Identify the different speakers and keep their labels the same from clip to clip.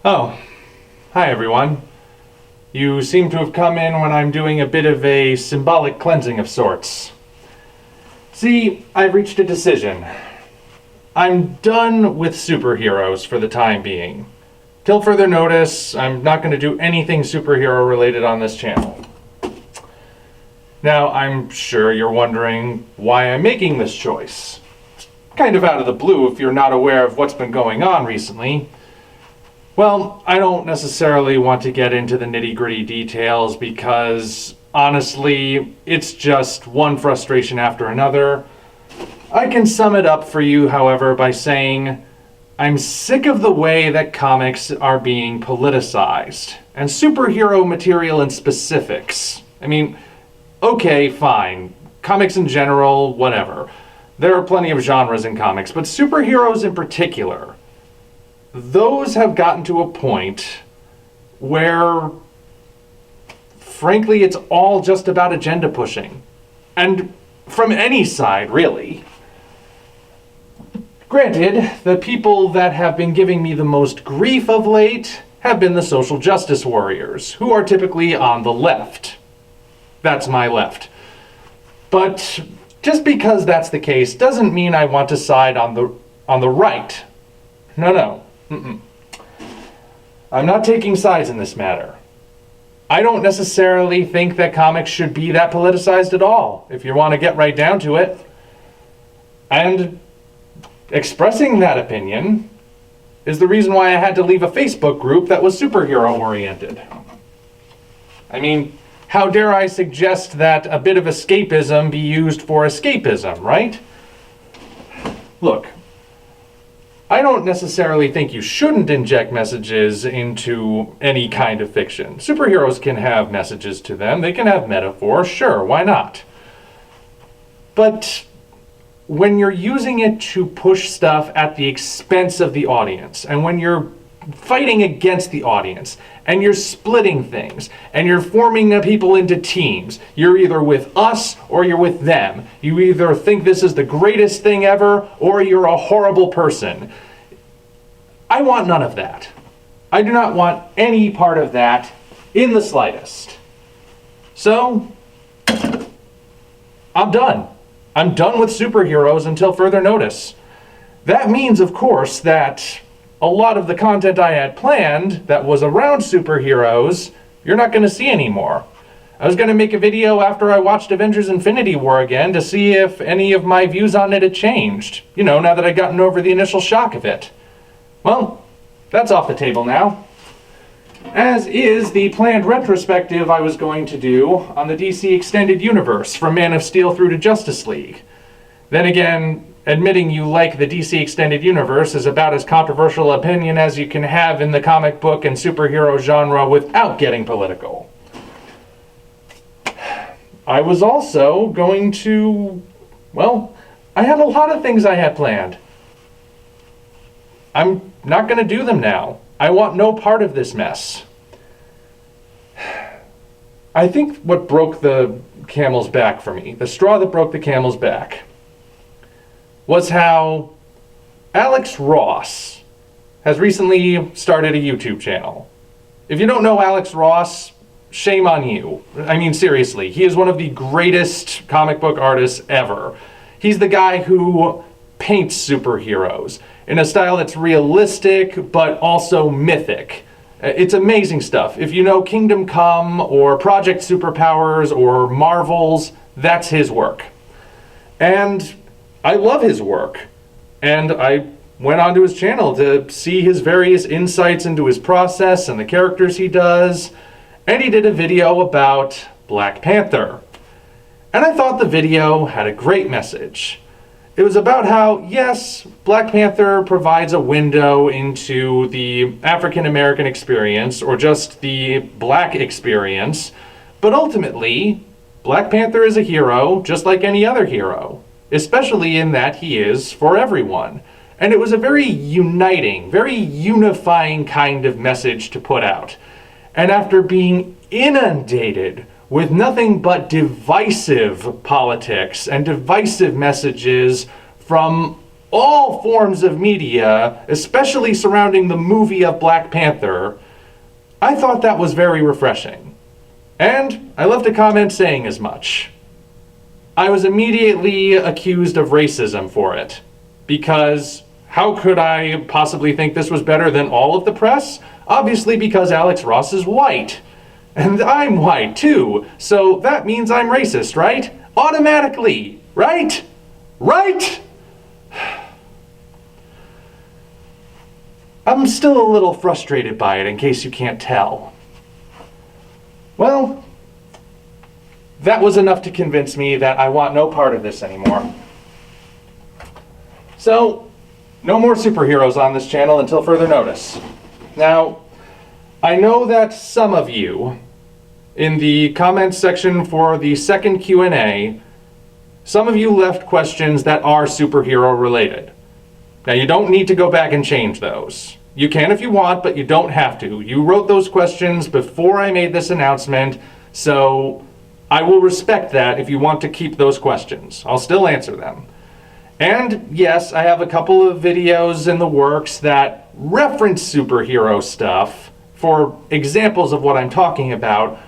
Speaker 1: Oh, hi everyone. You seem to have come in when I'm doing a bit of a symbolic cleansing of sorts. See, I've reached a decision. I'm done with superheroes for the time being. Till further notice, I'm not going to do anything superhero related on this channel. Now, I'm sure you're wondering why I'm making this choice. It's kind of out of the blue if you're not aware of what's been going on recently. Well, I don't necessarily want to get into the nitty-gritty details because, honestly, it's just one frustration after another. I can sum it up for you, however, by saying I'm sick of the way that comics are being politicized, and superhero material in specifics. I mean, okay, fine. Comics in general, whatever. There are plenty of genres in comics, but superheroes in particular, those have gotten to a point where, frankly, it's all just about agenda pushing. And from any side, really. Granted, the people that have been giving me the most grief of late have been the social justice warriors, who are typically on the left. That's my left. But just because that's the case doesn't mean I want to side on the right. No. I'm not taking sides in this matter. I don't necessarily think that comics should be that politicized at all, if you want to get right down to it. And expressing that opinion is the reason why I had to leave a Facebook group that was superhero-oriented. I mean, how dare I suggest that a bit of escapism be used for escapism, right? Look, I don't necessarily think you shouldn't inject messages into any kind of fiction. Superheroes can have messages to them. They can have metaphors. Sure, why not? But when you're using it to push stuff at the expense of the audience, and when you're fighting against the audience, and you're splitting things, and you're forming people into teams, you're either with us or you're with them. You either think this is the greatest thing ever or you're a horrible person. I want none of that. I do not want any part of that in the slightest. So, I'm done. I'm done with superheroes until further notice. That means, of course, that a lot of the content I had planned that was around superheroes, you're not going to see anymore. I was going to make a video after I watched Avengers Infinity War again to see if any of my views on it had changed. You know, now that I'd gotten over the initial shock of it. Well, that's off the table now. As is the planned retrospective I was going to do on the DC Extended Universe from Man of Steel through to Justice League. Then again, admitting you like the DC Extended Universe is about as controversial opinion as you can have in the comic book and superhero genre without getting political. I was also going to, well, I had a lot of things I had planned. I'm not going to do them now. I want no part of this mess. I think what broke the camel's back for me, the straw that broke the camel's back, was how Alex Ross has recently started a YouTube channel. If you don't know Alex Ross, shame on you. I mean, seriously, he is one of the greatest comic book artists ever. He's the guy who paints superheroes in a style that's realistic but also mythic. It's amazing stuff. If you know Kingdom Come or Project Superpowers or Marvels, that's his work. And I love his work. And I went onto his channel to see his various insights into his process and the characters he does. And he did a video about Black Panther. And I thought the video had a great message. It was about how, yes, Black Panther provides a window into the African American experience, or just the black experience, but ultimately, Black Panther is a hero just like any other hero, especially in that he is for everyone. And it was a very uniting, very unifying kind of message to put out. And after being inundated with nothing but divisive politics and divisive messages from all forms of media, especially surrounding the movie of Black Panther, I thought that was very refreshing. And I left a comment saying as much. I was immediately accused of racism for it, because how could I possibly think this was better than all of the press? Obviously because Alex Ross is white. And I'm white too, so that means I'm racist, right? Automatically, right? Right? I'm still a little frustrated by it, in case you can't tell. Well, that was enough to convince me that I want no part of this anymore. So, no more superheroes on this channel until further notice. Now, I know that some of you, in the comments section for the second Q&A, some of you left questions that are superhero related. Now, you don't need to go back and change those. You can if you want, but you don't have to. You wrote those questions before I made this announcement, so I will respect that if you want to keep those questions. I'll still answer them. And yes, I have a couple of videos in the works that reference superhero stuff for examples of what I'm talking about,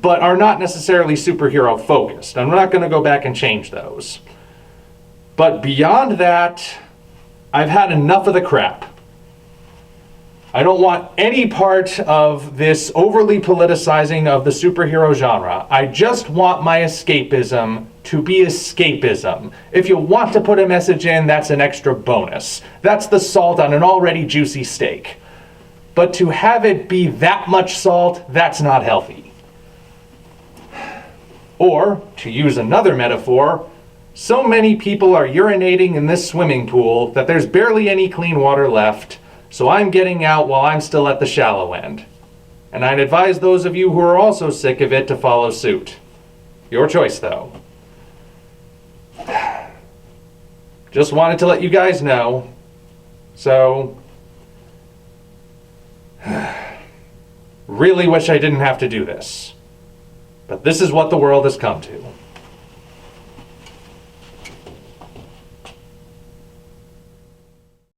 Speaker 1: but are not necessarily superhero focused. I'm not going to go back and change those. But beyond that, I've had enough of the crap. I don't want any part of this overly politicizing of the superhero genre. I just want my escapism to be escapism. If you want to put a message in, that's an extra bonus. That's the salt on an already juicy steak. But to have it be that much salt, that's not healthy. Or, to use another metaphor, so many people are urinating in this swimming pool that there's barely any clean water left, so I'm getting out while I'm still at the shallow end. And I'd advise those of you who are also sick of it to follow suit. Your choice, though. Just wanted to let you guys know. So, really wish I didn't have to do this. But this is what the world has come to.